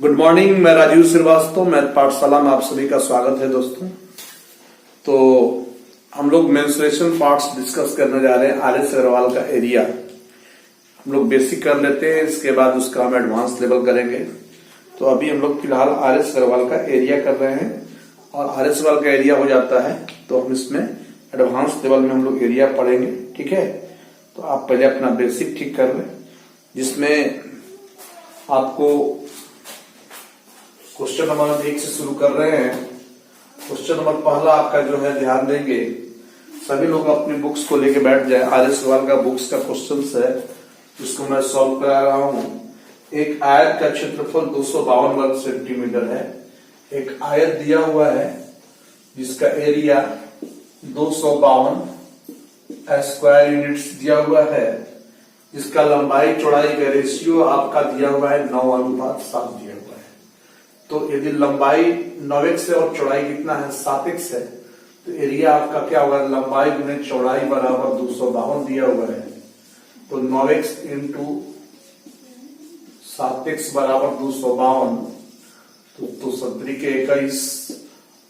Good morning, मैं Rajiv Srivastava, math पाठशाला में आप सभी का स्वागत है दोस्तों। तो हम लोग मेंसुरेशन पार्ट्स डिस्कस करने जा रहे हैं। आर एस अग्रवाल का एरिया हम लोग बेसिक कर लेते हैं, इसके बाद उसका हम एडवांस लेवल करेंगे। तो अभी हम लोग फिलहाल आर एस अग्रवाल का एरिया कर रहे हैं और आर एस अग्रवाल का एरिया हो जाता है तो हम इसमें एडवांस लेवल में हम लोग एरिया पढ़ेंगे। ठीक है, तो आप पहले अपना बेसिक ठीक कर लें, जिसमें आपको क्वेश्चन नंबर 1 से शुरू कर रहे हैं। क्वेश्चन नंबर पहला आपका जो है, ध्यान देंगे सभी लोग अपनी बुक्स को लेके बैठ जाए। आर एस अग्रवाल का बुक्स का क्वेश्चन है जिसको मैं सॉल्व करा रहा हूं। एक आयत का क्षेत्रफल 252 वर्ग सेंटीमीटर है। एक आयत दिया हुआ है जिसका एरिया 252 स्क्वायर यूनिट्स दिया हुआ है, जिसका लंबाई चौड़ाई का रेशियो आपका दिया हुआ है 9:7 दिया हुआ है। तो यदि लंबाई 9x है और चौड़ाई कितना है 7x है, तो एरिया आपका क्या होगा, लंबाई गुने चौड़ाई बराबर 252 दिया हुआ है। तो 9x इंटू 7x बराबर 252, तो 7 के 21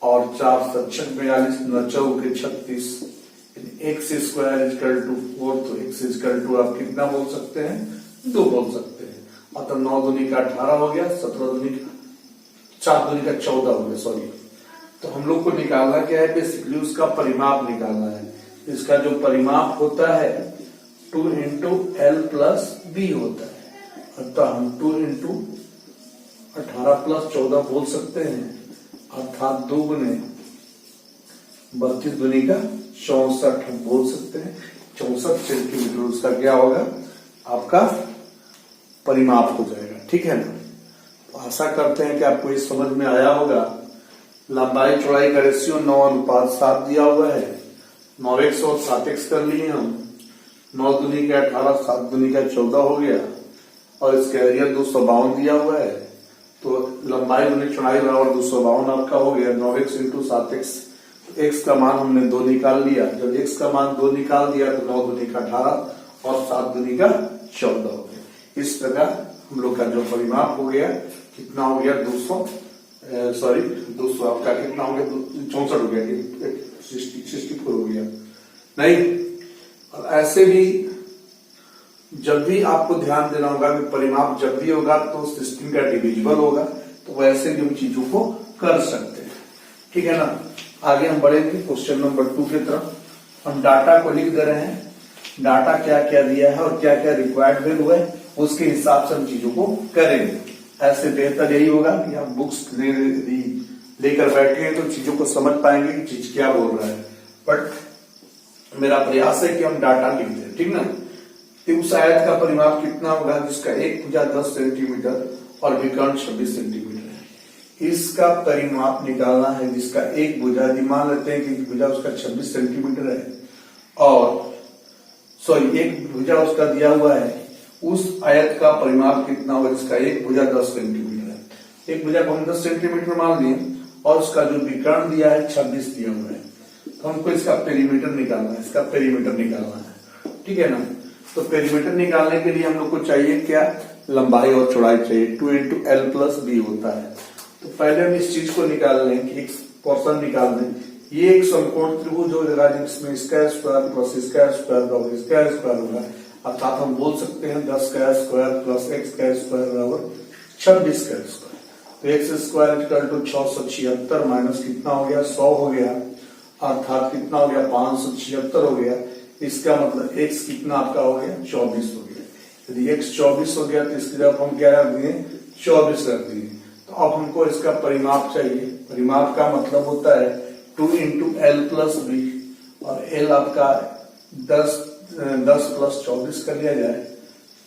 और 4 7 42 9 के 36, x स्क्वायर इक्वल टू 4। तो x इक्वल टू आप कितना बोल सकते हैं, 2 बोल सकते हैं। अतः 9 दूनी का 18 हो गया, 17 दूनी का 4 दूनी का 14 हो गया। सॉरी, तो हम लोग को निकालना क्या है, बेसिकली उसका परिमाप निकालना है। इसका जो परिमाप होता है 2 इंटू एल प्लस बी होता है। अतः हम 2 इंटू 18 प्लस 14 बोल सकते हैं, अर्थात 2 गुने 32 दूनी का 64 हम बोल सकते हैं। 64 सेंटीमीटर उसका क्या होगा, आपका परिमाप हो जाएगा। ठीक है ना, तो आशा करते हैं कि आपको इस समझ में आया होगा। लंबाई चौड़ाई का रेशियो 9:7 दिया हुआ है। 9x और 7x कर लिए हम। 9 दूनी का 18, 7 दूनी का 14 हो गया और इसका एरिया 252 दिया हुआ है। तो लंबाई गुने चौड़ाई बराबर 252 आपका हो गया। 9x इंटू 7x, x का मान हमने 2 निकाल लिया। जब x का मान 2 निकाल दिया तो 9 दूनी का 18 और 7 दूनी का 14 हो गया। इस प्रकार हम लोग का जो परिमाप हो गया, कितना हो गया, 200 आपका कितना हो गया, 64 हो गया, 64 हो गया नहीं। और ऐसे भी जब भी आपको ध्यान देना होगा कि परिमाप जब भी होगा तो सिस्टम का डिविजिबल होगा, तो वैसे भी हम चीजों को कर सकते हैं। ठीक है ना, आगे हम बढ़ेंगे क्वेश्चन नंबर 2 की तरफ। हम डाटा को लिख दे रहे हैं, डाटा क्या क्या दिया है और क्या क्या रिक्वायर्ड वैल्यू है, उसके हिसाब से हम चीजों को करेंगे। ऐसे बेहतर यही होगा कि आप बुक्स लेकर बैठे हैं तो चीजों को समझ पाएंगे कि चीज क्या बोल रहा है। बट मेरा प्रयास है कि हम डाटा लिख दें, ठीक ना। तो उस आयत का परिमाप कितना होगा जिसका एक भुजा 10 सेंटीमीटर और विकर्ण 26 सेंटीमीटर है। इसका परिमाप निकालना है जिसका एक भुजा, मान लेते हैं कि भुजा उसका 26 सेंटीमीटर है और एक भुजा उसका दिया हुआ है। उस आयत का परिमाप कितना होगा जिसका एक भुजा 10 सेंटीमीटर है। एक भुजा को हम 10 सेंटीमीटर मान लिए और उसका जो विकर्ण दिया है 26 दिया हुआ है। तो हमको इसका पेरीमीटर निकालना है, इसका पेरीमीटर निकालना है। ठीक है ना, तो पेरीमीटर निकालने के लिए हम लोग को चाहिए क्या, लंबाई और चौड़ाई चाहिए। 2 इंटू एल प्लस बी होता है। तो पहले हम इस चीज को निकाल लें कि एक पोर्शन निकाल दें। ये एक समकोण त्रिभुज हो जाएगा जिसमें इसका स्क्वायर प्लस इसका स्क्वायर बराबर इसका स्क्वायर होगा। अर्थात हम बोल सकते हैं 10 का स्क्वायर प्लस x का स्क्वायर बराबर 26 का स्क्वायर। तो x square equal to 676 minus कितना हो गया, 100 हो गया, अर्थात कितना हो गया, 576 हो गया। इसका मतलब x कितना आपका हो गया, 24 हो गया। यदि x 24 हो गया तो इसकी जगह हम क्या रख दिए, 24 रख दिए। तो अब हमको इसका परिमाप चाहिए। परिमाप का मतलब होता है 2 इंटू एल प्लस बी, और एल आपका 10 प्लस 24 कर लिया जाए।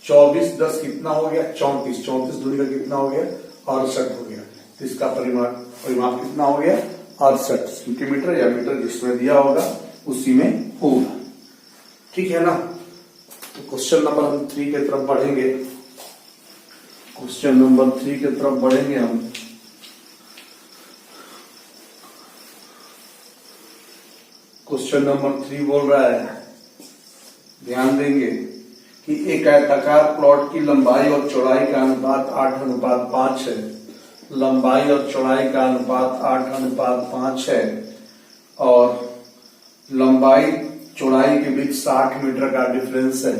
24 10 कितना हो गया, 34। 34 दूरी का कितना हो गया, 68 हो गया। तो इसका परिमाप कितना हो गया, 68 सेंटीमीटर या मीटर, जिसमें दिया होगा उसी में होगा। ठीक है ना। तो क्वेश्चन नंबर हम 3 की तरफ बढ़ेंगे। क्वेश्चन नंबर 3 की तरफ बढ़ेंगे हम। क्वेश्चन नंबर 3 बोल रहा है, ध्यान देंगे कि एक आयताकार प्लॉट की लंबाई और चौड़ाई का अनुपात 8:5 है लंबाई और चौड़ाई का अनुपात 8:5 है और लंबाई चौड़ाई के बीच 60 मीटर का डिफरेंस है,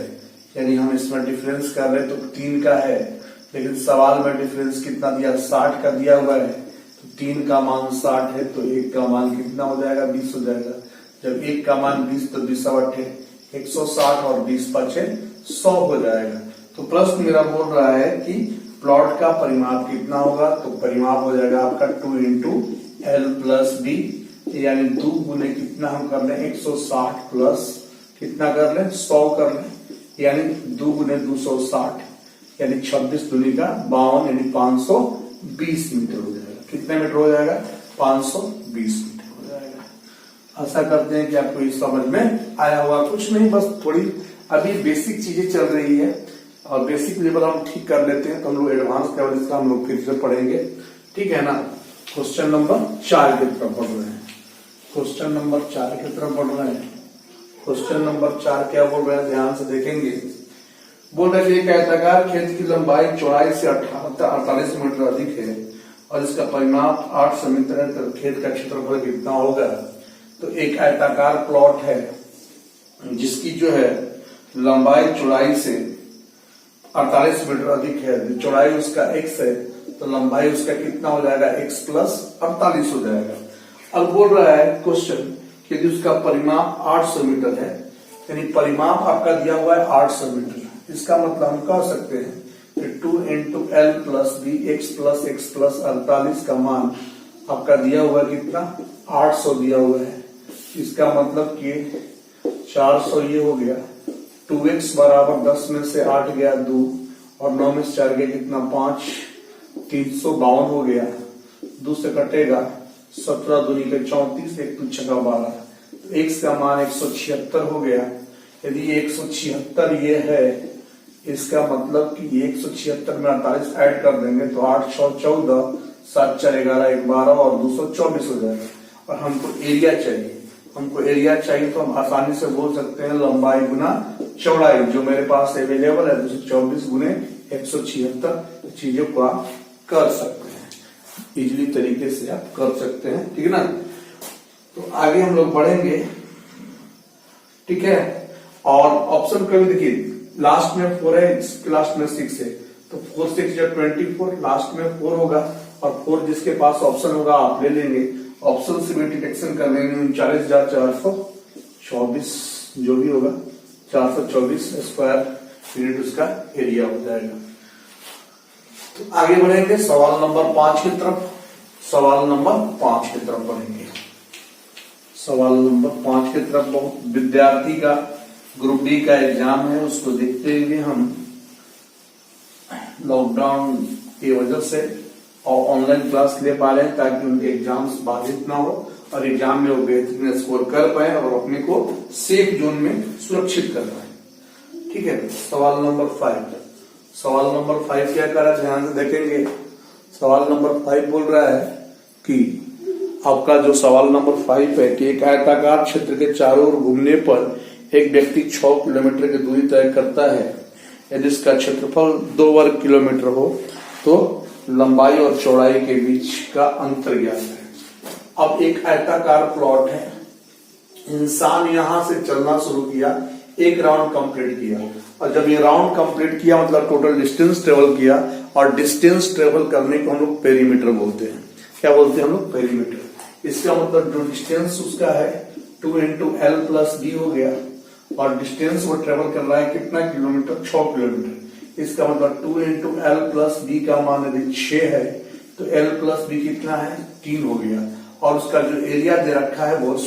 यानी हम इसमें डिफरेंस कर रहे तो 3 का है, लेकिन सवाल में डिफरेंस कितना दिया, 60 का दिया हुआ है। तो 3 का मान 60 है तो 1 का मान कितना हो जाएगा, 20 हो जाएगा। जब 1 का मान 20 तो 20 160 और 20 5 100 हो जाएगा। तो प्रश्न मेरा बोल रहा है कि प्लॉट का परिमाप कितना होगा, तो परिमाप हो जाएगा आपका 2 इंटू एल प्लस बी, यानी 2 गुने कितना हम कर लें 160 प्लस कितना कर लें 100 कर लें, यानी 2 गुने 260 यानी 26 दूनी का 52 यानी 520 मीटर हो जाएगा। कितने मीटर हो जाएगा, 520 मीटर हो जाएगा। आशा करते हैं कि आपको इस समझ में आया होगा। कुछ नहीं, बस थोड़ी अभी बेसिक चीजें चल रही है और बेसिक लेवल हम ठीक कर लेते हैं तो हम लोग एडवांस लेवल इसका हम लोग फिर से पढ़ेंगे, ठीक है ना। क्वेश्चन नंबर 4 की तरफ बढ़ रहे हैं। क्वेश्चन नंबर 4 की तरफ बढ़ रहे हैं। क्वेश्चन नंबर 4 क्या बोल रहे हैं, ध्यान से देखेंगे। बोल रहे हैं एक आयताकार खेत की लंबाई चौड़ाई से 48 मीटर अधिक है और इसका परिमाप 8 सेंटीमीटर है, तो खेत का क्षेत्रफल कितना होगा। तो एक आयताकार प्लॉट है जिसकी जो है लंबाई चौड़ाई से 48 मीटर अधिक है, चौड़ाई उसका x है तो लंबाई उसका कितना हो जाएगा, x प्लस 48 हो जाएगा। अब बोल रहा है क्वेश्चन कि यदि उसका परिमाप 800 मीटर है, यानी परिमाप आपका दिया हुआ है 800 मीटर, इसका मतलब हम कह सकते हैं कि 2 into L plus B x plus 48 का मान आपका दिया हुआ है कितना, 800 दिया हुआ है। इसका मतलब कि 400 ये हो गया, 2x बराबर 10 में से 8 गया 2 और 9 में से 4 गया कितना 5, 352 हो गया। 2 से कटेगा 17 दूनी के 34, 1 2 6 12, तो x का मान 176 हो गया। यदि ये 176 ये है, इसका मतलब कि ये 176 में 48 ऐड कर देंगे तो 8 6 14, 7 4 11 1 12 और 224 हो जाएगा। और हमको एरिया चाहिए, हमको एरिया चाहिए तो हम आसानी से बोल सकते हैं लंबाई गुना चौड़ाई, जो मेरे पास अवेलेबल है 224 गुने 176 चीजों को आप कर सकते हैं, इजीली तरीके से आप कर सकते हैं, ठीक है ना। तो आगे हम लोग बढ़ेंगे, ठीक है। और ऑप्शन का भी देखिए, लास्ट में 4 है, लास्ट में 6 है, तो 4 6 या 24, लास्ट में 4 होगा और 4 जिसके पास ऑप्शन होगा आप ले लेंगे। ऑप्शन से भी डिटेक्शन कर लेंगे, 39,424 जो भी होगा 424 स्क्वायर यूनिट उसका एरिया हो जाएगा। तो आगे बढ़ेंगे सवाल नंबर 5 की तरफ। सवाल नंबर 5 की तरफ बढ़ेंगे। सवाल नंबर 5 की तरफ बहुत विद्यार्थी का ग्रुप डी का एग्जाम है, उसको देखते हुए हम लॉकडाउन की वजह से और ऑनलाइन क्लास ले पा रहे हैं ताकि उनके एग्जाम्स बाधित ना हो और एग्जाम में वो बेहतरीन स्कोर कर पाए और अपने को सेफ जोन में सुरक्षित कर पाए, ठीक है। सवाल नंबर 5, सवाल नंबर 5 क्या कर रहा है, ध्यान से देखेंगे। सवाल नंबर 5 बोल रहा है कि आपका जो सवाल नंबर 5 है कि एक आयताकार क्षेत्र के चारों ओर घूमने पर एक व्यक्ति 6 किलोमीटर की दूरी तय करता है। यदि इसका क्षेत्रफल 2 वर्ग किलोमीटर हो तो लंबाई और चौड़ाई के बीच का अंतर ज्ञात है। अब एक आयताकार प्लॉट है, इंसान यहां से चलना शुरू किया, एक राउंड कंप्लीट किया और जब ये राउंड कंप्लीट किया मतलब टोटल डिस्टेंस ट्रेवल किया और डिस्टेंस ट्रेवल करने को हम लोग पेरीमीटर बोलते हैं। क्या बोलते हैं हम लोग, पेरीमीटर। इसका मतलब जो डिस्टेंस उसका है 2 इंटू एल प्लस बी हो गया और डिस्टेंस वो ट्रेवल कर रहा है कितना किलोमीटर, 6 किलोमीटर। इसका मतलब 2 इंटू एल प्लस बी का मान यदि 6 है तो एल प्लस बी कितना है, 3 हो गया और उसका जो एरिया दे रखा है वो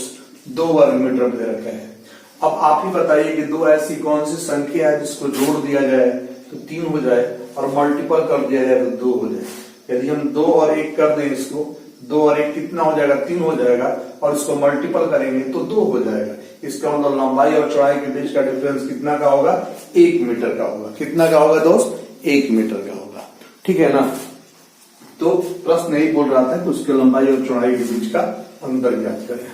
2 वर्ग मीटर दे रखा है। अब आप ही बताइए कि 2 ऐसी कौन सी संख्या है जिसको जोड़ दिया जाए तो 3 हो जाए और मल्टीपल कर दिया जाए तो 2 हो जाए। यदि हम 2 और 1 कर दें, इसको 2 और 1 कितना हो जाएगा, 3 हो जाएगा और इसको मल्टीपल करेंगे तो 2 हो जाएगा। इसका मतलब लंबाई और चौड़ाई के बीच का डिफरेंस कितना का होगा, 1 मीटर का होगा। कितना का होगा दोस्त, 1 मीटर का होगा, ठीक है ना। तो प्रश्न नहीं बोल रहा था कि उसके लंबाई और चौड़ाई के बीच का अंतर ज्ञात करें।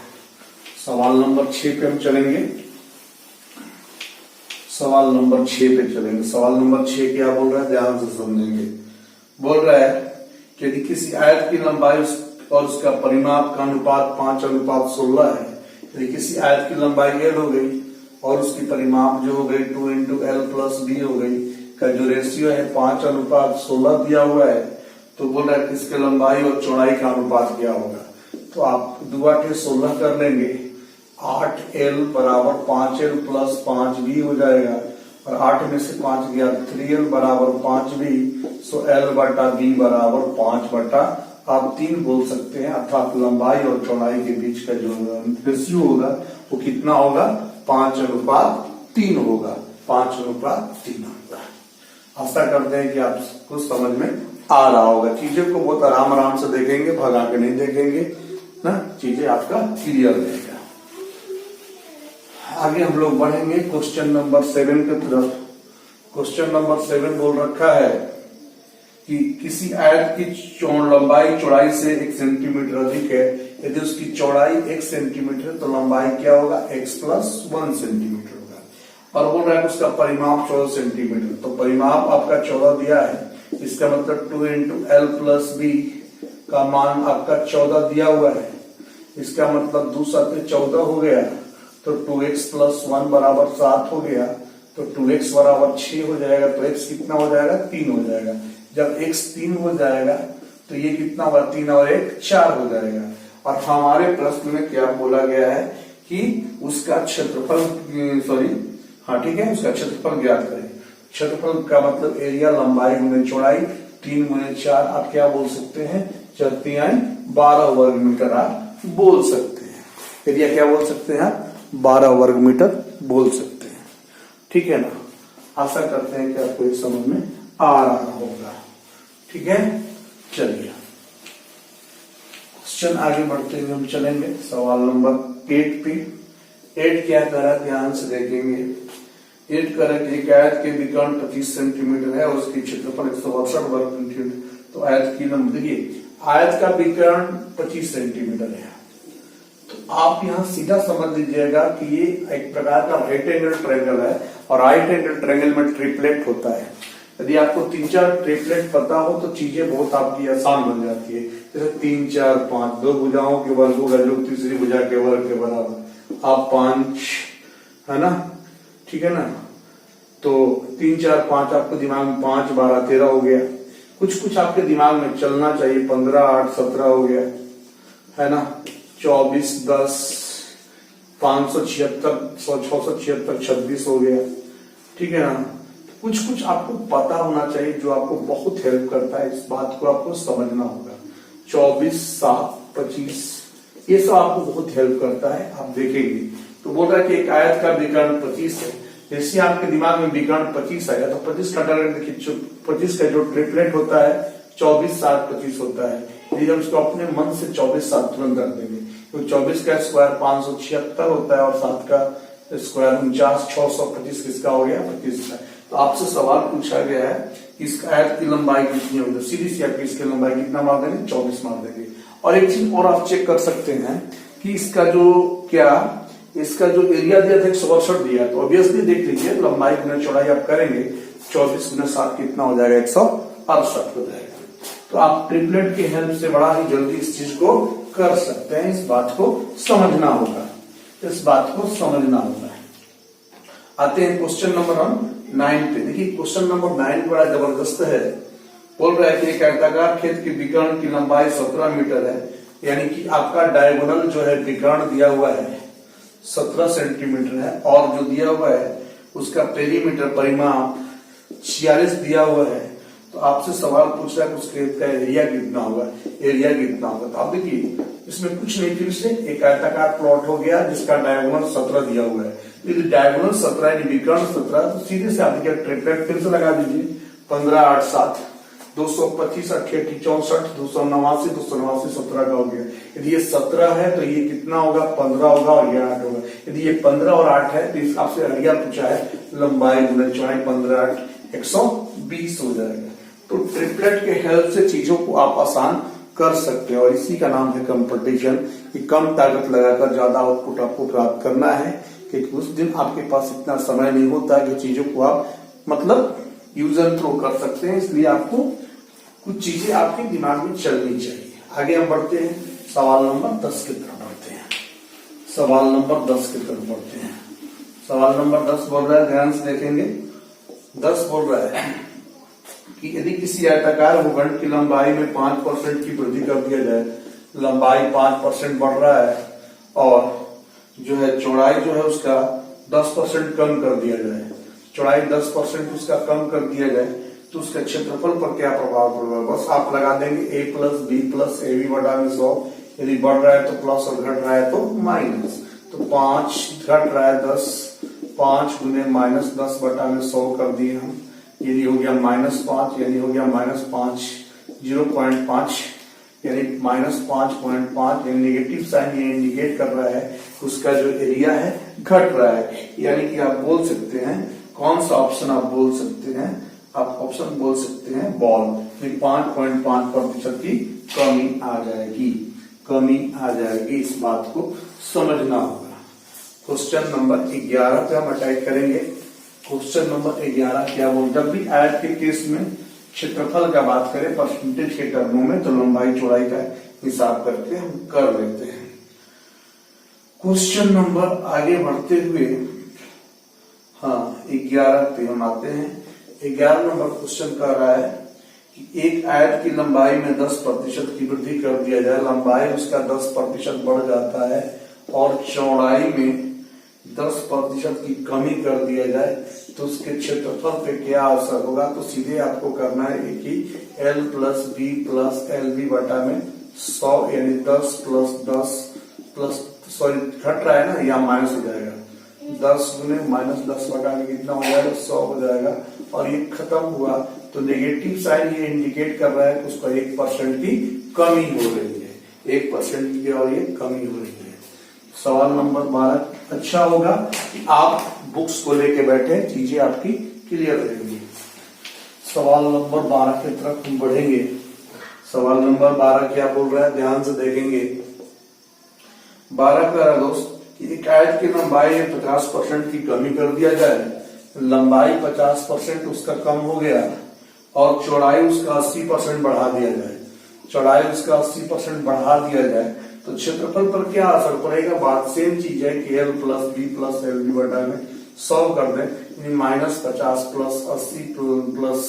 सवाल नंबर 6 पे हम चलेंगे। सवाल नंबर 6 पे चलेंगे। सवाल नंबर 6 क्या बोल रहा है, ध्यान से समझेंगे। बोल रहा है यदि किसी आयत की लंबाई और उसका परिमाप का अनुपात 5:16 है, यदि किसी आयत की लंबाई l हो गई और उसकी परिमाप जो हो गई 2 × l+b हो गई, का जो रेशियो है 5:16 दिया हुआ है, तो बोल रहा है कि इसके लंबाई और चौड़ाई का अनुपात क्या होगा। तो आप 2 × 16 कर लेंगे, 8l = 5l + 5b हो जाएगा, और 8 में से 5 गया 3l = 5b, सो l/b = 5/, आप 3 बोल सकते हैं, अर्थात लंबाई और चौड़ाई के बीच का जो रेशियो होगा वो कितना होगा, 5:3 होगा, 5:3 होगा। आशा करते हैं कि आपको समझ में आ रहा होगा। चीजें को बहुत आराम से देखेंगे, भगा के नहीं देखेंगे ना, चीजें आपका क्लियर रहेगा। आगे हम लोग बढ़ेंगे क्वेश्चन नंबर 7 की तरफ। क्वेश्चन नंबर 7 बोल रखा है कि किसी आयत की लंबाई चौड़ाई से 1 सेंटीमीटर अधिक है, यदि उसकी चौड़ाई 1 सेंटीमीटर तो लंबाई क्या होगा, x + 1 सेंटीमीटर होगा, और बोल रहा है उसका परिमाप 14 सेंटीमीटर। तो परिमाप आपका 14 दिया है, इसका मतलब 2 × l+b का मान आपका 14 दिया हुआ है, इसका मतलब 2 × 14 हो गया, तो 2x + 1 = 7 हो गया, तो 2x = 6 हो जाएगा, तो x कितना हो जाएगा, 3 हो जाएगा। जब x 3 हो जाएगा तो ये कितना होगा, 3 और 1 4 हो जाएगा। और हमारे प्रश्न में क्या बोला गया है कि उसका क्षेत्रफल, ठीक है, उसका क्षेत्रफल ज्ञात करें। क्षेत्रफल का मतलब एरिया, लंबाई गुने चौड़ाई, 3 × 4 आप क्या बोल सकते हैं, 4×3 = 12 वर्ग मीटर आप बोल सकते हैं। एरिया क्या बोल सकते हैं, 12 वर्ग मीटर बोल सकते हैं, ठीक है ना। आशा करते हैं कि आपको ये समझ में आ रहा होगा, ठीक है। चलिए क्वेश्चन आगे बढ़ते हुए हम चलेंगे सवाल नंबर 8 पे। 8 क्या करा, ध्यान से देखेंगे। 8 करा कि एक आयत के विकर्ण 25 सेंटीमीटर है और उसकी क्षेत्रफल 162 वर्ग मीटर। तो आयत की लंबाई, देखिए आयत का विकर्ण 25 सेंटीमीटर है, तो आप यहाँ सीधा समझ लीजिएगा कि ये एक प्रकार का राइट एंगल ट्रायंगल है, और राइट एंगल ट्रायंगल में ट्रिपलेट होता है। यदि आपको 3-4 ट्रिपलेट पता हो तो चीजें बहुत आपकी आसान बन जाती है। जैसे 3, 4, 5, 2 भुजाओं के वर्गों का योग तीसरी भुजा के वर्ग के बराबर, आप 5, है ना, ठीक है ना। तो 3, 4, 5 आपके दिमाग में 5, 12, 13 हो गया। कुछ आपके दिमाग में चलना चाहिए, 15, 8, 17 हो गया, है ना, 24, 10, 576, 676, 26 हो गया, ठीक है ना। कुछ आपको पता होना चाहिए जो आपको बहुत हेल्प करता है, इस बात को आपको समझना होगा। 24, 7, 25 ये सब आपको बहुत हेल्प करता है, आप देखेंगे। तो बोल रहा है कि एक आयत का विकर्ण 25 है, जैसे आपके दिमाग में विकर्ण 25 आया तो 25 का डायरेक्ट देखिए, 25 का जो ट्रिपलेट होता है 24, 7, 25 होता है। यदि हम इसको अपने मन से 24, 7 तुरंत कर देंगे, तो 24 का स्क्वायर 576 होता है, और 7 का स्क्वायर 49, 625 किसका हो गया, 25 का। तो आपसे सवाल पूछा गया है इस आयत की लंबाई कितनी होगी, तो सीधी सी आपकी इसकी लंबाई कितना मार देंगे, 24 मार देंगे। और एक चीज और आप चेक कर सकते हैं कि इसका जो एरिया दिया था 162 दिया, तो ऑब्वियसली देख लीजिए लंबाई गुना चौड़ाई आप करेंगे, 24 × 7 कितना हो जाएगा, 168 हो जाएगा। तो आप ट्रिपलेट की हेल्प से बड़ा ही जल्दी इस चीज को कर सकते हैं, इस बात को समझना होगा, इस बात को समझना होगा। आते हैं क्वेश्चन नंबर 9 पे। देखिए क्वेश्चन नंबर 9 बड़ा जबरदस्त है। बोल रहा है कि एक आयताकार खेत की विकर्ण की लंबाई 17 मीटर है, यानी कि आपका डायगोनल जो है विकर्ण दिया हुआ है 17 सेंटीमीटर है, और जो दिया हुआ है उसका पेरीमीटर परिमाप 46 दिया हुआ है। तो आपसे सवाल पूछ रहा है उस खेत का एरिया कितना होगा, एरिया कितना होगा। तो आप देखिए इसमें कुछ नहीं, फिर से एक आयताकार प्लॉट हो गया जिसका डायगोनल 17 दिया हुआ है। यदि डायगोनल 17 यानी विकर्ण 17, तो सीधे से आप देखिए ट्रिपलेट फिर से लगा दीजिए, 15, 8, 7, 225, 88, 64, 289, 289, 17 का हो गया। यदि ये 17 है तो ये कितना होगा, 15 होगा, और ये 8 होगा। यदि ये 15 और 8 है तो इस आपसे एरिया पूछा है, लंबाई गुना चौड़ाई 15, 8, 120 हो जाएगा। तो ट्रिपलेट के हेल्प से चीजों को आप आसान कर सकते हैं, और इसी का नाम है कंपटीशन, कि कम ताकत लगाकर ज्यादा आउटपुट आपको प्राप्त करना है। कि उस दिन आपके पास इतना समय नहीं होता कि चीजों को आप मतलब यूज एंड थ्रो कर सकते हैं, इसलिए आपको कुछ चीजें आपके दिमाग में चलनी चाहिए। आगे हम बढ़ते हैं, सवाल नंबर 10 की तरफ बढ़ते हैं। सवाल नंबर 10 की तरफ बढ़ते हैं। सवाल नंबर 10 बोल रहा है, ध्यान से देखेंगे। 10 बोल रहा है कि यदि किसी आयताकार भूखंड की लंबाई में 5% की वृद्धि कर दिया जाए, लंबाई 5% बढ़ रहा है और जो है चौड़ाई जो है उसका 10% कम कर दिया जाए, चौड़ाई 10% उसका कम कर दिया जाए, तो उसका क्षेत्रफल पर क्या प्रभाव पड़ेगा? बस आप लगा देंगे a plus B plus A B बटा में 100। यदि बढ़ रहा है तो प्लस और घट रहा है तो माइनस। तो 5 घट रहा है 10, 5 गुने माइनस 10 बटा में 100 कर दिए हम। यदि हो गया -5, यानी हो गया -5, 0.5 यानी -5.5, यानी नेगेटिव साइन ये इंडिकेट कर रहा है उसका जो एरिया है घट रहा है। यानी कि आप बोल सकते हैं, कौन सा ऑप्शन आप बोल सकते हैं? आप ऑप्शन बोल सकते हैं बॉल, 5.5% की कमी आ जाएगी, कमी आ जाएगी। इस बात को समझना होगा। क्वेश्चन नंबर 11 पे हम अटैक करेंगे। क्वेश्चन नंबर 11 क्या बोल, जब भी आयत के केस में क्षेत्रफल का बात करें परसेंटेज के टर्मों में, तो लंबाई चौड़ाई का हिसाब करके हम कर लेते हैं। क्वेश्चन नंबर आगे बढ़ते हुए 11 पे हम आते हैं। 11 नंबर क्वेश्चन कह रहा है कि एक आयत की लंबाई में 10% की वृद्धि कर दिया जाए, लंबाई उसका 10% बढ़ जाता है और चौड़ाई में 10% की कमी कर दिया जाए, तो उसके क्षेत्रफल पे क्या असर होगा? तो सीधे आपको करना है कि L plus B plus L B बटा में 100, यानी 10 प्लस 10 प्लस, सॉरी घट रहा है ना, या माइनस हो जाएगा, 10 गुने -10 बटा में कितना हो जाएगा? 100 हो जाएगा। और ये खत्म हुआ तो नेगेटिव साइन ये इंडिकेट कर रहा है कि उसका 1% की कमी हो रही है, 1% की और ये कमी हो रही है। सवाल नंबर 12 अच्छा होगा कि आप बुक्स को लेके बैठे, चीजें आपकी क्लियर रहेंगी। सवाल नंबर 12 की तरफ हम बढ़ेंगे। सवाल नंबर 12 क्या बोल रहा है, ध्यान से देखेंगे। 12 का दोस्त, एक आयत की लंबाई में 50% की कमी कर दिया जाए, लंबाई 50% उसका कम हो गया और चौड़ाई उसका 80% बढ़ा दिया जाए, चौड़ाई उसका 80% बढ़ा दिया जाए, तो क्षेत्रफल पर क्या असर पड़ेगा? बात सेम चीज है कि L plus B plus L B बटा में 100 कर दें, -50 प्लस 80 प्लस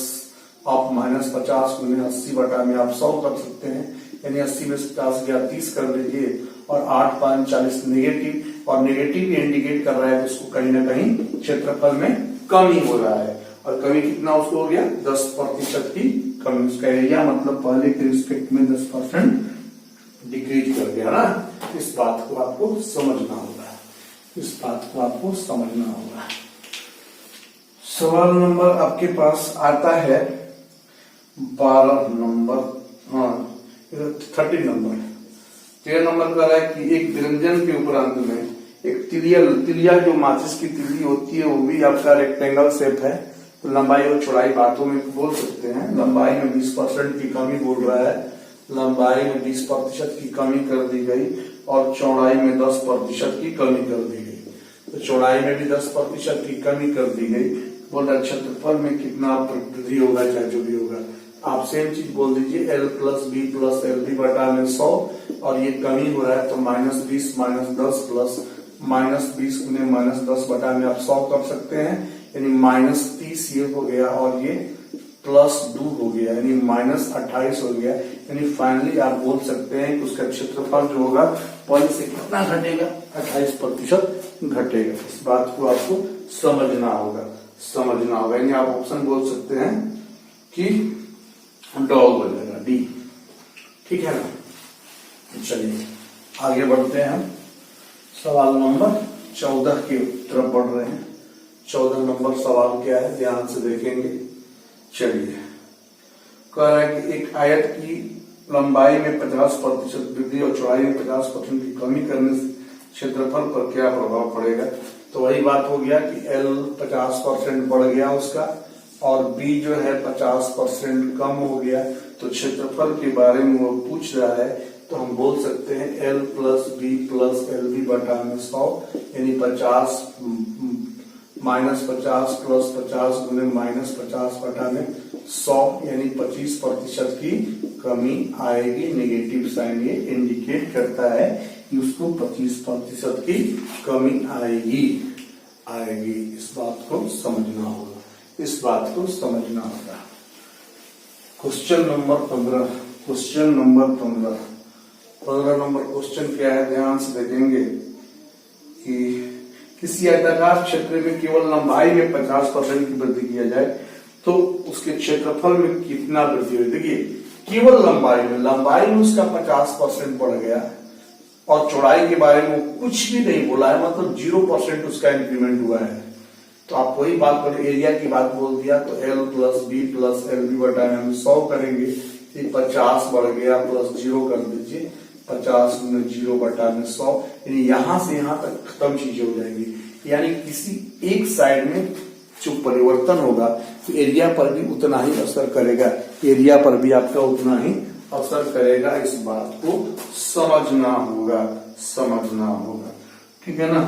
आप -50 गुने 80 बटा में आप 100 कर सकते हैं, यानी 80 में 50 गया 30 कर लीजिए और 8 5 40 नेगेटिव, और नेगेटिव इंडिकेट कर रहा है कि उसको कहीं ना कहीं क्षेत्रफल में कमी हो रहा है। और कमी कितना उसको हो गया? 10% की कमी। उसका एरिया मतलब पहले के रिस्पेक्ट में 10% डिक्रीज कर गया ना। इस बात को आपको समझना होगा, इस बात को आपको समझना होगा। सवाल नंबर आपके पास आता है 12 नंबर, 13 नंबर। 13 नंबर कह रहा है कि एक व्यंजन के उपरांत में एक तिलिया जो माचिस की तिल्ली होती है वो भी आपका रेक्टेंगल शेप है, तो लंबाई और चौड़ाई बातों में बोल सकते हैं। लंबाई में 20% की कमी बोल रहा है, लंबाई में 20% की कमी कर दी गई और चौड़ाई में 10% की कमी कर दी गई। तो चौड़ाई में भी 10% की कमी कर दी गई। बोल रहा क्षेत्रफल में कितना वृद्धि होगा, चाहे जो भी होगा। आप सेम चीज बोल दीजिए, L plus B plus L B बटा में 100, और ये कमी हो रहा है तो -20 -10 प्लस -20 गुने -10 बटा में आप 100 कर सकते हैं, यानी -30 ये हो गया और ये +2 हो गया, यानी -28 हो गया। यानी फाइनली आप बोल सकते हैं कि उसका क्षेत्रफल जो होगा पहले से कितना घटेगा? 28% घटेगा। इस बात को आपको समझना होगा, समझना होगा। यानी आप ऑप्शन बोल सकते हैं कि डॉग हो जाएगा, डी। ठीक है ना। चलिए आगे बढ़ते हैं हम। सवाल नंबर 14 की तरफ बढ़ रहे हैं। 14 नंबर सवाल क्या है, ध्यान से देखेंगे। चलिए, कह रहा है कि एक आयत की लंबाई में 50% वृद्धि और चौड़ाई में 50% की कमी करने से क्षेत्रफल पर क्या प्रभाव पड़ेगा? तो वही बात हो गया कि L 50% बढ़ गया उसका और B जो है 50% कम हो गया, तो क्षेत्रफल के बारे में वो पूछ रहा है। तो हम बोल सकते हैं L plus B plus L B बटा में 100, यानी 50 -50 प्लस 50 गुने -50 बटा में 100 यानी 25% की कमी आएगी। नेगेटिव साइन ये इंडिकेट करता है कि उसको 25% की कमी आएगी। इस बात को समझना होगा, इस बात को समझना होगा। Question number 15, question number 15 number question क्या है, ध्यान से देखेंगे कि किसी आयताकार क्षेत्र में केवल लंबाई में 50% की वृद्धि किया जाए तो उसके क्षेत्रफल में कितना वृद्धि हुई। देखिए केवल लंबाई में उसका 50% बढ़ गया और चौड़ाई के बारे में कुछ भी नहीं बोला है, मतलब 0% उसका इंक्रीमेंट हुआ है। तो आप वही बात बोले, एरिया की बात बोल दिया तो L plus B plus L B बटा में हम 100 करेंगे, 50 बढ़ गया प्लस 0 कर दीजिए, 50 में 0 बटा में 100, यानी यहां से यहां तक खत्म चीजें हो जाएंगी। यानी किसी एक साइड में जो परिवर्तन होगा तो एरिया पर भी उतना ही असर करेगा, एरिया पर भी आपका उतना ही असर करेगा। इस बात को समझना होगा, समझना होगा, ठीक है ना।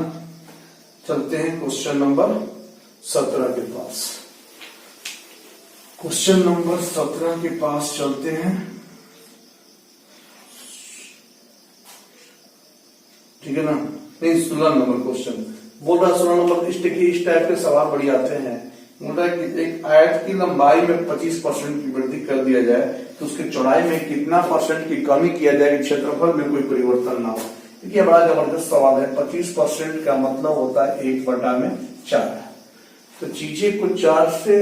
चलते हैं क्वेश्चन नंबर 17 के पास। क्वेश्चन नंबर 17 के पास चलते हैं, ठीक है ना। नहीं 16 नंबर क्वेश्चन बोल रहा है, 16 नंबर इस टाइप के सवाल बड़ी आते हैं। बोल रहा है कि एक आयत की लंबाई में 25% की वृद्धि कर दिया जाए तो उसकी चौड़ाई में कितना % की कमी किया जाए, क्षेत्रफल में कोई परिवर्तन ना हो। देखिए बड़ा जबरदस्त सवाल है। 25% का मतलब होता है 1/4। तो चीजें को 4 से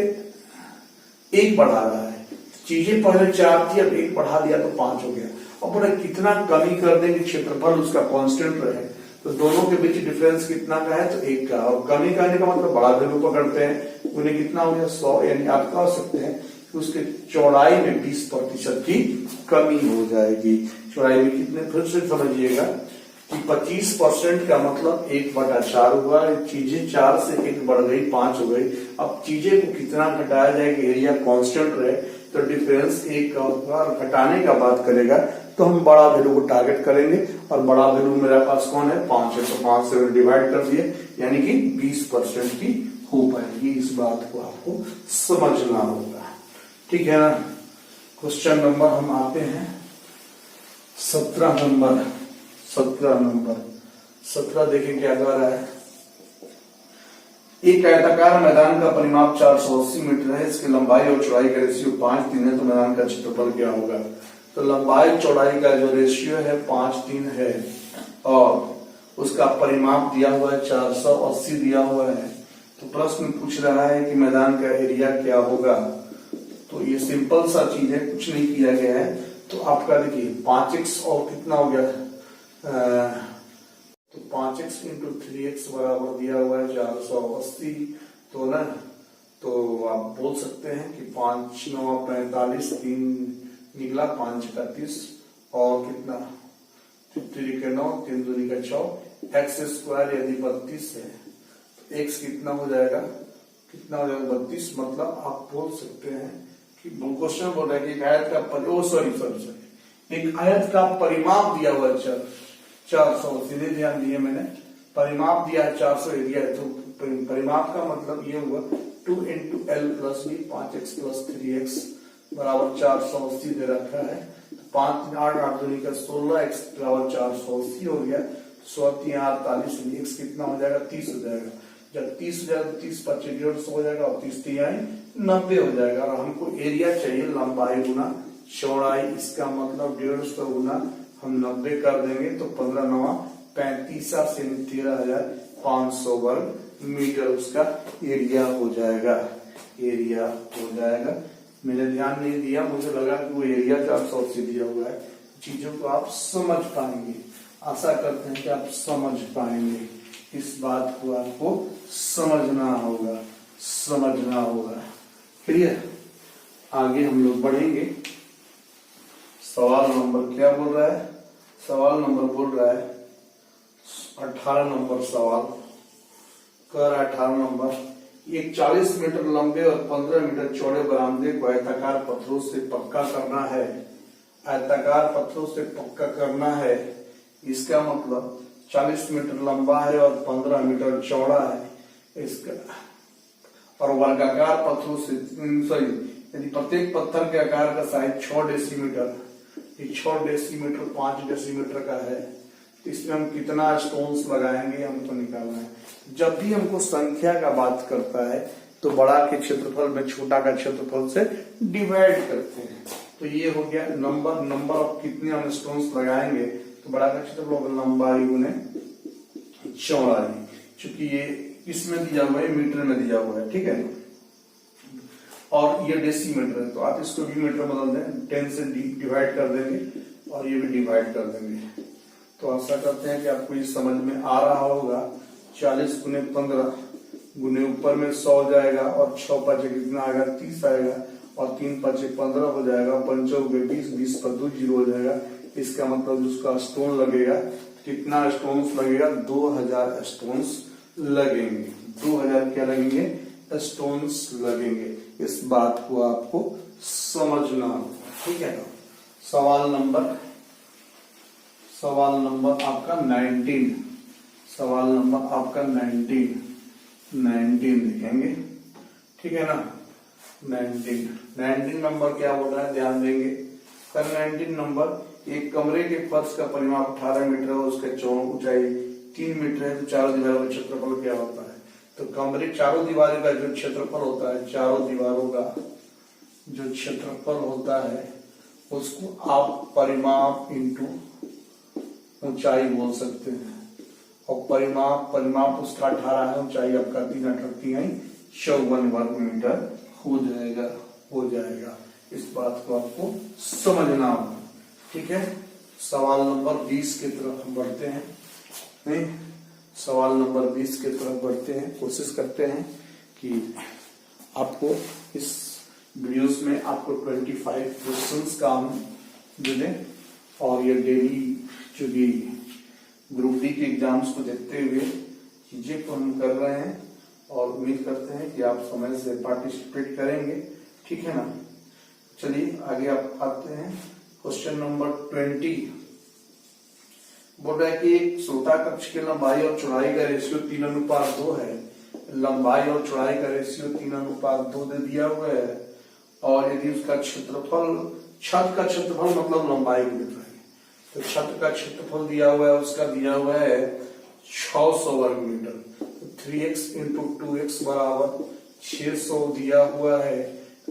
1 बढ़ा रहा है, चीजें पहले 4 थी अब 1 बढ़ा दिया तो 5 हो गया। और बोले कितना कमी कर देंगे क्षेत्रफल उसका कांस्टेंट रहे, तो दोनों के बीच डिफरेंस कितना का है, तो 1 का। और कमी करने का मतलब बड़ा वैल्यू पकड़ते हैं, उन्हें कितना हो गया 100, यानी आप कह सकते हैं कि उसके चौड़ाई में 20% की कमी हो जाएगी। चौड़ाई में कितने, फिर से समझिएगा कि 25% का मतलब 1/4 हुआ। चीजें 4 से 1 बढ़ गई, 5 हो गई। अब चीजें को कितना घटाया जाए कि एरिया कांस्टेंट रहे, तो डिफरेंस 1 का होगा। और घटाने का बात करेगा तो हम बड़ा वैल्यू को टारगेट करेंगे, और बड़ा वैल्यू मेरे पास कौन है 5 है, तो 5 से डिवाइड कर दिए, यानी कि 20% की हो पाएगी। इस बात को आपको समझना होगा, ठीक है ना। क्वेश्चन नंबर हम आते हैं 17 नंबर। 17 देखें क्या कह रहा है। एक आयताकार मैदान का परिमाप 480 मीटर है, इसकी लंबाई और चौड़ाई का रेशियो 5:3 है, तो मैदान का क्षेत्रफल क्या होगा। तो लंबाई चौड़ाई का जो रेशियो है 5:3 है और उसका परिमाप दिया हुआ है 480 दिया हुआ है। तो प्रश्न पूछ रहा है कि मैदान का एरिया क्या होगा। तो ये सिंपल सा चीज है, कुछ नहीं किया गया है। तो आपका देखिए 5x और कितना हो गया, तो 5x इंटू 3x बराबर दिया हुआ है 480। तो ना, तो आप बोल सकते हैं कि 5 9 45, 3 निकला, 5 31 और कितना 3 के 9, 3 दूनी का 6, एक्स स्क्वायर यदि 32 है तो x कितना हो जाएगा, 32। मतलब आप बोल सकते हैं कि क्वेश्चन बोल रहा है कि एक आयत का एक आयत का परिमाप दिया हुआ है 400, सीधे ध्यान दिए मैंने, परिमाप दिया है 400, एरिया है। तो परिमाप का मतलब ये हुआ 2 into L plus B, 5x plus 3x बराबर 480 दे रखा है। 5 8 8 दूनी का 16, x बराबर 480 हो गया। 100 48, x कितना हो जाएगा 30 हो जाएगा। जब 30 हो जाएगा तो 30 25 150 हो जाएगा और 30 90 हो जाएगा। और हमको एरिया चाहिए लंबाई गुना चौड़ाई, इसका मतलब 150 गुना हम 90 कर देंगे तो 15 9 35 से 13,500 वर्ग मीटर उसका एरिया हो जाएगा, एरिया हो जाएगा। मैंने ध्यान नहीं दिया, मुझे लगा कि वो एरिया 480 दिया हुआ है। चीजों को आप समझ पाएंगे, आशा करते हैं कि आप समझ पाएंगे। इस बात को आपको समझना होगा, समझना होगा। क्लियर, आगे हम लोग बढ़ेंगे। सवाल नंबर क्या बोल रहा है, सवाल नंबर बोल रहा है 18 नंबर सवाल कह रहा है। 18 नंबर, एक 40 मीटर लंबे और 15 मीटर चौड़े बरामदे को आयताकार पत्थरों से पक्का करना है, आयताकार पत्थरों से पक्का करना है। इसका मतलब 40 मीटर लंबा है और 15 मीटर चौड़ा है इसका, और वर्गाकार पत्थरों से यानी प्रत्येक पत्थर के आकार का साइज 6 डेसीमीटर, ये 6 डेसीमीटर 5 डेसीमीटर का है। तो इसमें हम कितना स्टोन्स लगाएंगे हमको निकालना है। जब भी हमको संख्या का बात करता है तो बड़ा के क्षेत्रफल में छोटा का क्षेत्रफल से डिवाइड करते हैं। तो ये हो गया नंबर ऑफ कितने हम स्टोन्स लगाएंगे, तो बड़ा का क्षेत्रफल लंबाई गुने चौड़ाई, चूंकि ये इसमें दिया हुआ है मीटर में दिया हुआ है, ठीक है, और ये डेसीमीटर है तो आप इसको भी मीटर बदल दें, 10 से डिवाइड कर देंगे और ये भी डिवाइड कर देंगे। तो आशा करते हैं कि आपको ये समझ में आ रहा होगा। 40 गुने 15 गुने ऊपर में 100 जाएगा और 6 5 कितना आएगा 30 आएगा और 3 5 15 हो जाएगा, 5 20 20 पर 2 जीरो हो जाएगा। इसका मतलब उसका स्टोन लगेगा, कितना स्टोन्स लगेगा 2000 स्टोन्स लगेंगे। 2000 क्या लगेंगे स्टोन्स लगेंगे। इस बात को आपको समझना होगा, ठीक है ना। सवाल नंबर आपका 19, सवाल नंबर आपका 19 लिखेंगे, ठीक है ना। 19 नंबर क्या बोल रहा है ध्यान देंगे। 19 नंबर एक कमरे के फर्श का परिमाप 18 मीटर है, उसका ऊंचाई 3 मीटर है, तो चारों दीवारों का क्षेत्रफल क्या होता है। तो कमरे चारों दीवारों का जो क्षेत्रफल होता है, चारों दीवारों का जो क्षेत्रफल होता है उसको आप परिमाप इंटू ऊंचाई बोल सकते हैं। और परिमाप उसका 18 है, ऊंचाई आपका 3 54 वर्ग मीटर हो जाएगा। इस बात को आपको समझना होगा, ठीक है। सवाल नंबर 20 की तरफ हम बढ़ते हैं। नहीं, सवाल नंबर 20 की तरफ बढ़ते हैं। कोशिश करते हैं कि आपको इस वीडियोस में आपको 25 क्वेश्चंस का हम दे दें और ये डेली जो भी ग्रुप डी के एग्जाम्स को देखते हुए चीजें को हम कर रहे हैं और उम्मीद करते हैं कि आप समय से पार्टिसिपेट करेंगे, ठीक है ना। चलिए आगे आप आते हैं। क्वेश्चन नंबर 20 बोल रहा है कि एक श्रोता कक्ष की लंबाई और चौड़ाई का रेशियो 3:2 है। लंबाई और चौड़ाई का रेशियो 3:2 दे दिया हुआ है और यदि उसका क्षेत्रफल, छत का क्षेत्रफल मतलब लंबाई को दिखाएंगे, तो छत का क्षेत्रफल दिया हुआ है, उसका दिया हुआ है 600 वर्ग मीटर। तो 3x इंटू 2x बराबर 600 दिया हुआ है।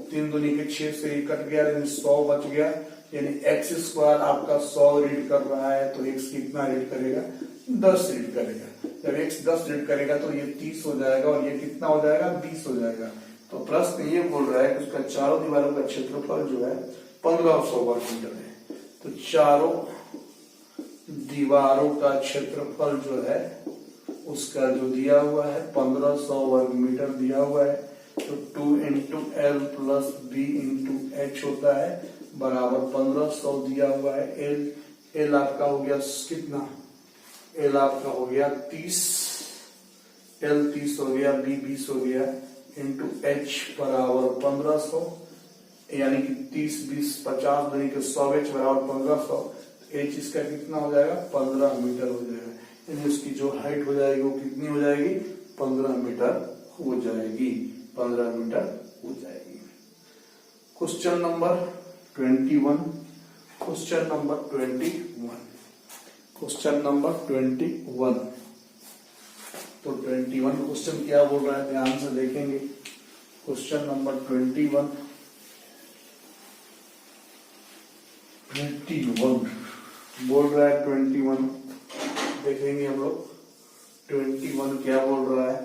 3 दूनी के 6 से कट गया, यानी 100 बच गया, यानी x स्क्वायर आपका 100 रीड कर रहा है तो x कितना रीड करेगा 10 रीड करेगा। जब x 10 रीड करेगा तो ये 30 हो जाएगा और ये कितना हो जाएगा 20 हो जाएगा। तो प्रश्न ये बोल रहा है कि उसका चारों दीवारों का क्षेत्रफल जो है 1500 वर्ग मीटर है। तो चारों दीवारों का क्षेत्रफल जो है उसका जो दिया हुआ है 1500 वर्ग मीटर दिया हुआ है। तो 2 into L plus B into H होता है बराबर 1500 दिया हुआ है। एल आपका हो गया कितना, एल आपका हो गया 30, एल 30 हो गया, बी 20 हो गया, इंटू एच बराबर 1500, यानी कि 30 20 50 यानी कि 100 एच बराबर 1500। एच इसका कितना हो जाएगा 15 मीटर हो जाएगा, यानी उसकी जो हाइट हो जाएगी वो कितनी हो जाएगी 15 मीटर हो जाएगी, 15 मीटर हो जाएगी। Question number 21, question number 21, question number 21। तो 21 क्वेश्चन क्या बोल रहा है ध्यान से देखेंगे। क्वेश्चन नंबर 21 बोल रहा है 21, देखेंगे हम लोग 21 क्या बोल रहा है।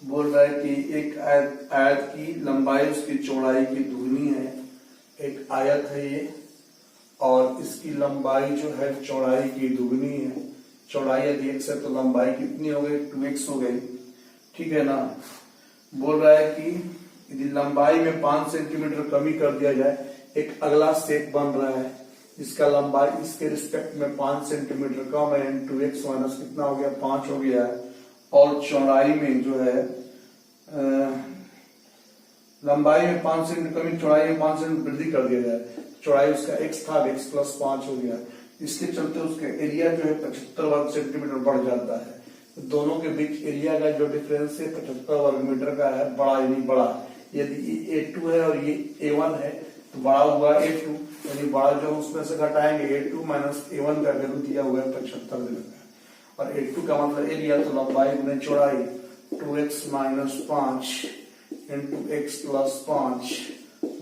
बोल रहा है कि एक आयत की लंबाई उसकी चौड़ाई की दुगनी है। एक आयत है ये और इसकी लंबाई जो है चौड़ाई की दुगनी है। चौड़ाई यदि x है तो लंबाई कितनी हो गई 2x हो गई, ठीक है ना। बोल रहा है कि यदि लंबाई में 5 सेंटीमीटर कमी कर दिया जाए, एक अगला सेट बन रहा है जिसका लंबाई इसके रिस्पेक्ट में 5 सेंटीमीटर कम है, 2x माइनस कितना हो गया 5 हो गया है। और चौड़ाई में जो है लंबाई में 5 सेंटीमीटर कमी, चौड़ाई में 5 सेंटीमीटर वृद्धि कर दिया जाए, चौड़ाई उसका x था, x प्लस 5 हो गया। इसके चलते उसका एरिया जो है 75 वर्ग सेंटीमीटर बढ़ जाता है। दोनों के बीच एरिया का जो डिफरेंस है 75 वर्ग मीटर का है, बड़ा यानी बड़ा, यदि ये A2 है और ये A1 है तो बड़ा हुआ A2, यानी बड़ा जो उसमें से घटाएंगे A2 माइनस A1 का वैल्यू दिया हुआ है 75 दिया है, और A2 का मतलब एरिया तो लंबाई गुने चौड़ाई 2x minus 5 into x plus 5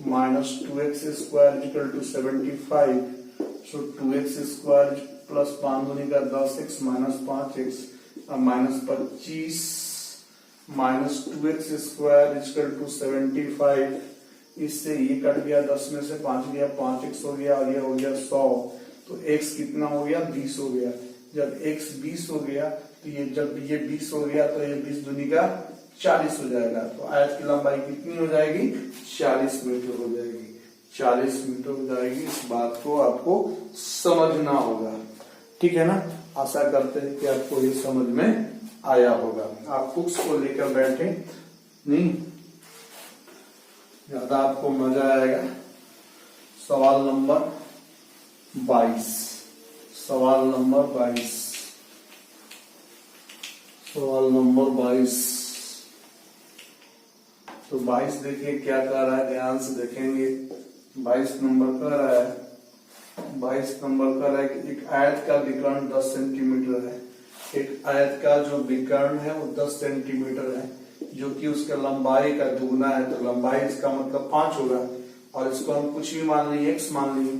minus 2x square equal to 75, so 2x square plus 5 गुने का 10x minus 5x minus 25 minus 2x square equal to 75, इससे ये कट गया 10 में से 5 गया 5x हो गया और ये हो गया 100, तो x कितना हो गया 20 हो गया। जब x 20 हो गया तो ये जब ये 20 हो गया तो ये 20 दूनी का 40 हो जाएगा, तो आयत की लंबाई कितनी हो जाएगी 40 मीटर हो जाएगी, 40 मीटर हो जाएगी। इस बात को आपको समझना होगा, ठीक है ना। आशा करते हैं कि आपको ये समझ में आया होगा। आप बुक्स को लेकर बैठे नहीं, ज्यादा आपको मजा आएगा। सवाल नंबर 22, सवाल नंबर 22, सवाल नंबर 22। तो 22 देखिए क्या कह रहा है, ध्यान से देखेंगे। 22 नंबर कह रहा है, 22 नंबर कह रहा है कि एक आयत का विकर्ण 10 सेंटीमीटर है। एक आयत का जो विकर्ण है वो 10 सेंटीमीटर है, जो कि उसका लंबाई का दुगना है, तो लंबाई इसका मतलब 5 होगा, और इसको हम कुछ भी मान लिए x मान लिए।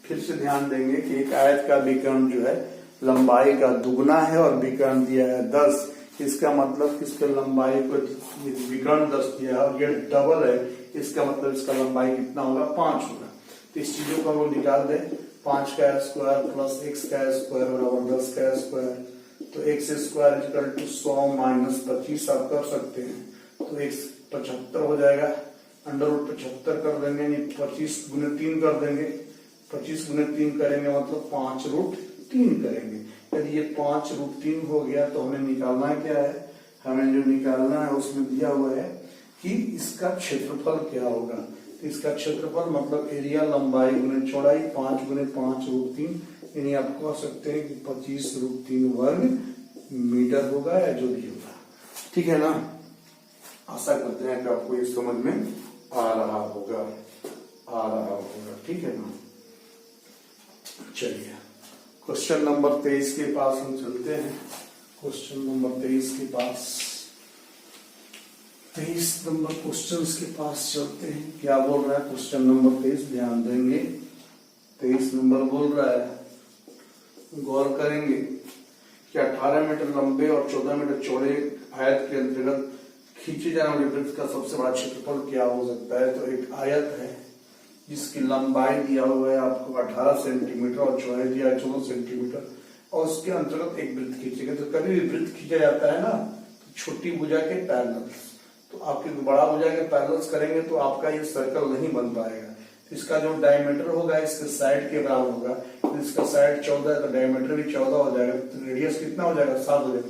फिर से ध्यान देंगे कि एक आयत का विकर्ण जो है लंबाई का दुगना है और विकर्ण दिया है 10, इसका मतलब इसके लंबाई को विकर्ण 10 दिया है और ये डबल है, इसका मतलब इसका लंबाई कितना होगा 5 होगा। तो इस चीजों को हम लोग निकाल दें, 5 का स्क्वायर प्लस x का स्क्वायर बराबर 10 का स्क्वायर, तो x square equal to 100 minus 25 आप कर सकते हैं, तो x 75 हो जाएगा। अंडर रूट 75 कर देंगे, 25 गुने 3 कर देंगे, 25 गुने 3 करेंगे मतलब 5 रूट 3 करेंगे। यदि ये 5 रूट 3 हो गया तो हमें निकालना क्या है, हमें जो निकालना है उसमें दिया हुआ है कि इसका क्षेत्रफल क्या होगा। तो इसका क्षेत्रफल मतलब एरिया लंबाई गुने चौड़ाई 5 गुने 5 रूट 3, यानी आप कह सकते हैं कि 25 रूट 3 वर्ग मीटर होगा या जो भी होगा, ठीक है ना। आशा करते हैं कि आपको ये समझ में आ रहा होगा, ठीक है ना। चलिए क्वेश्चन नंबर 23 के पास हम चलते हैं। क्वेश्चन नंबर 23 के पास, 23 नंबर क्वेश्चन के पास चलते हैं। क्या बोल रहा है क्वेश्चन नंबर 23, ध्यान देंगे। 23 नंबर बोल रहा है, गौर करेंगे कि 18 मीटर लंबे और 14 मीटर चौड़े आयत के अंतर्गत खींचे जाने वाले वृत्त का सबसे बड़ा क्षेत्रफल क्या हो सकता है। तो एक आयत है जिसकी लंबाई दिया हुआ है आपको 18 सेंटीमीटर और चौड़ाई दिया है 14 सेंटीमीटर, और उसके अंतर्गत एक वृत्त खींचेगा। तो कभी भी वृत्त खींचा जाता है ना तो छोटी भुजा के पैरेलल्स, तो आपके बड़ा भुजा के पैरेलल्स करेंगे तो आपका ये सर्कल नहीं बन पाएगा। तो इसका जो डायमीटर होगा इसके साइड के बराबर होगा, तो इसका साइड 14 है तो डायमीटर भी 14 हो जाएगा, तो रेडियस कितना हो जाएगा 7 हो जाएगा।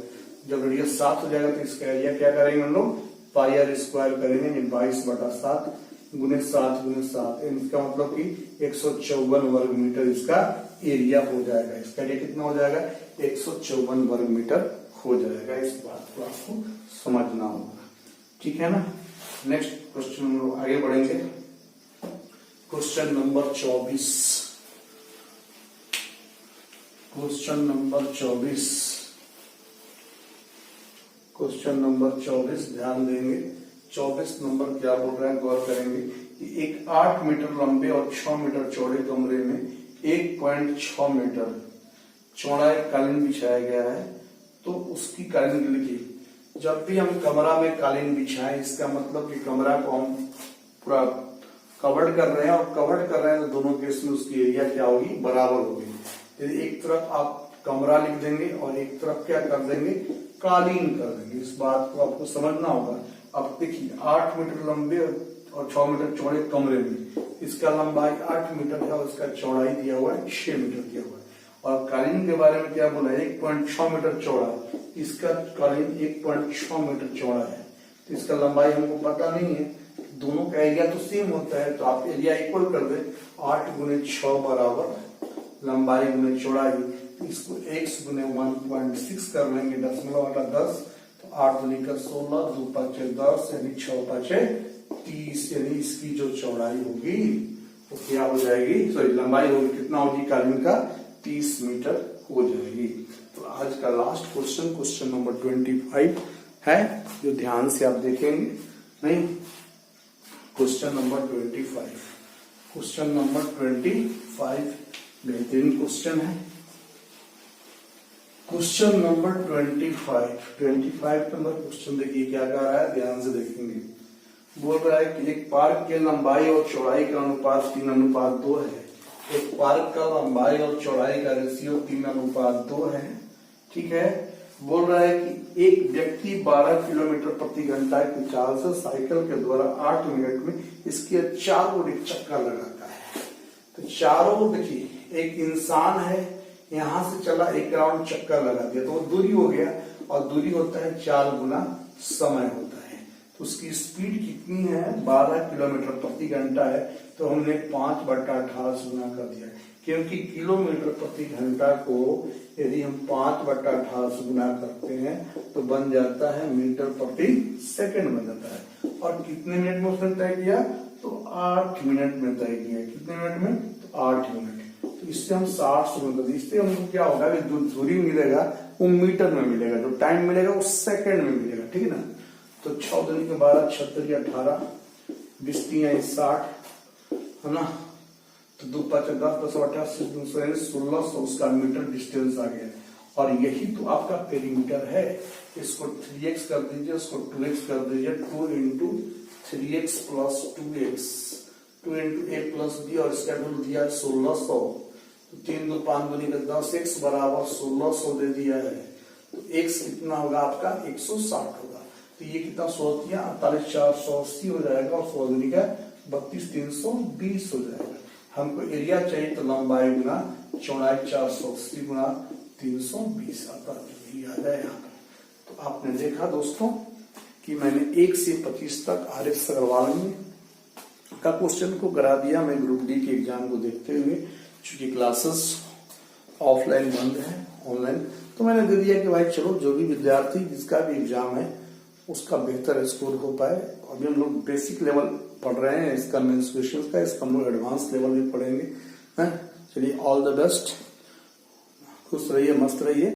जब रेडियस 7 हो जाएगा तो इसका एरिया क्या करेंगे हम लोग पाई आर स्क्वायर करेंगे, 22/7 गुने 7 गुने 7, इसका मतलब कि 154 वर्ग मीटर इसका एरिया हो जाएगा। इसका एरिया कितना हो जाएगा 154 वर्ग मीटर हो जाएगा। इस बात को आपको समझना होगा, ठीक है ना। नेक्स्ट क्वेश्चन हम लोग आगे बढ़ेंगे। Question number 24, question number 24, question number 24 ध्यान देंगे। 24 नंबर क्या बोल रहा है, गौर करेंगे कि एक 8 मीटर लंबे और 6 मीटर चौड़े कमरे में 1.6 मीटर चौड़ा एक कालीन बिछाया गया है। तो उसकी कालीन लिखी। जब भी हम कमरा में कालीन बिछाएं इसका मतलब कि कमरा को हम पूरा कवर्ड कर रहे हैं, और कवर्ड कर रहे हैं तो दोनों केस में उसकी एरिया क्या होगी बराबर होगी। यदि एक तरफ आप कमरा लिख देंगे और एक तरफ क्या कर देंगे कालीन कर देंगे। इस बात को आपको समझना होगा। अब देखिए 8 मीटर लंबे और 6 मीटर चौड़े कमरे में इसका लंबाई 8 मीटर है और इसका चौड़ाई दिया हुआ है 6 मीटर दिया हुआ है। और कालीन के बारे में क्या बोला है 1.6 मीटर चौड़ा, इसका कालीन 1.6 मीटर चौड़ा है। तो इसका लंबाई हमको पता नहीं है, दोनों का एरिया तो सेम होता है, तो आप एरिया इक्वल कर दे 8 गुने 6 बराबर लंबाई गुने चौड़ाई। इसको x गुने 1.6 कर लेंगे, 10 10, तो 8 दूनी का 16, 2 5 10 यानी 6 5 30 यानी इसकी जो चौड़ाई होगी वो क्या हो जाएगी, सॉरी लंबाई होगी, कितना होगी कालीन का 30 मीटर हो जाएगी। तो आज का लास्ट क्वेश्चन, क्वेश्चन नंबर 25 है, जो ध्यान से आप देखेंगे। नहीं, क्वेश्चन नंबर 25, क्वेश्चन नंबर 25 बेहतरीन क्वेश्चन है। क्वेश्चन नंबर 25 नंबर क्वेश्चन देखिए क्या कह रहा है, ध्यान से देखेंगे। बोल रहा है कि एक पार्क के लंबाई और चौड़ाई का अनुपात 3:2 है। एक पार्क का लंबाई और चौड़ाई का रेशियो 3:2 है, ठीक है। बोल रहा है कि एक व्यक्ति 12 किलोमीटर प्रति घंटा की चाल से साइकिल के द्वारा 8 मिनट में इसके चारों ओर एक चक्कर लगाता है। तो चारों ओर देखिए, एक इंसान है, यहां से चला, एक राउंड चक्कर लगा दिया, तो वो दूरी हो गया, और दूरी होता है 4 गुना समय होता है। तो उसकी स्पीड कितनी है, 12 किलोमीटर प्रति घंटा है, तो हमने 5/18 से गुना कर दिया, क्योंकि किलोमीटर प्रति घंटा को यदि हम 5/18 से गुना करते हैं तो बन जाता है मीटर प्रति सेकंड बन जाता है। और कितने मिनट में उसने तय किया, तो 8 मिनट में तय किया। कितने मिनट में, तो 8 मिनट। तो इससे हम 60 से गुना, इससे हमको क्या होगा कि जो दूरी मिलेगा वो मीटर में मिलेगा, जो टाइम मिलेगा वो सेकंड में मिलेगा, ठीक है ना। तो 6 दूनी के 12, 76 18, 20 60, है ना। तो 2 5 10, 10 88, 1600 उसका मीटर डिस्टेंस आ गया। और यही तो आपका पेरीमीटर है। इसको 3x कर दीजिए, उसको 2x कर दीजिए, 2 into 3x plus 2x, 2 into a plus b, और इसका रूल दिया 1600। तो 3 2 5 दूनी का 10x बराबर 1600 दे दिया है। तो x कितना होगा आपका, 160 होगा। तो ये कितना 16 48 480 हो जाएगा, और 100 दूनी का 32 320 हो जाएगा। हमको एरिया चाहिए, तो लंबाई गुना चौड़ाई 480 गुना 320 आता है, आ जाए यहाँ पर। तो आपने देखा दोस्तों कि मैंने 1 से 25 तक RS अग्रवाल में का क्वेश्चन को करा दिया। मैं ग्रुप डी के एग्जाम को देखते हुए, चूंकि क्लासेस ऑफलाइन बंद है, ऑनलाइन, तो मैंने दे दिया कि भाई चलो जो भी विद्यार्थी जिसका भी एग्जाम है उसका बेहतर स्कोर हो पाए। अभी हम लोग बेसिक लेवल पढ़ रहे हैं इसका, मेंस्ट्रुएशन का, इसका हम लोग एडवांस लेवल में पढ़ेंगे। चलिए, ऑल द बेस्ट, खुश रहिए, मस्त रहिए।